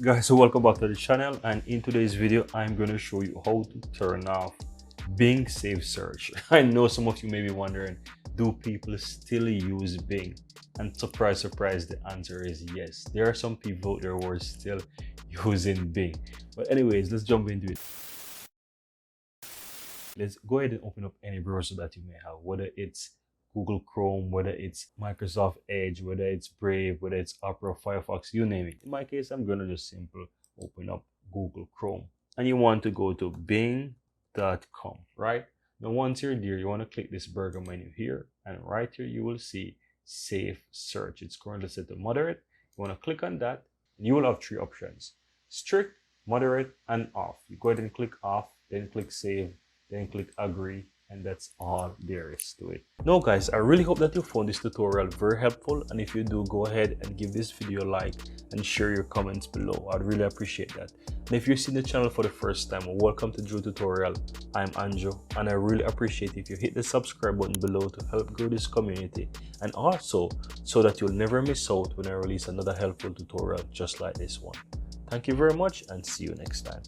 Guys, so welcome back to the channel, and in today's video I'm going to show you how to turn off Bing Safe Search. I know some of you may be wondering, do people still use Bing? And surprise, the answer is yes. There are some people out there who are still using Bing. But anyways, let's jump into it. Let's go ahead and open up any browser that you may have, whether it's Google Chrome, whether it's Microsoft Edge, whether it's Brave, whether it's Opera, Firefox, you name it. In my case, I'm going to just simply open up Google Chrome. And you want to go to bing.com, right? Now, once you're there, you want to click this burger menu here. And right here, you will see Safe Search. It's currently set to moderate. You want to click on that. And you will have three options: strict, moderate, and off. You go ahead and click off, then click save, then click agree. And that's all there is to it. Now guys, I really hope that you found this tutorial very helpful, and if you do, go ahead and give this video a like and share your comments below. I'd really appreciate that. And if you're seeing the channel for the first time, welcome to Drew Tutorial. I'm Anjo, and I really appreciate if you hit the subscribe button below to help grow this community, and also so that you'll never miss out when I release another helpful tutorial just like this one. Thank you very much, and see you next time.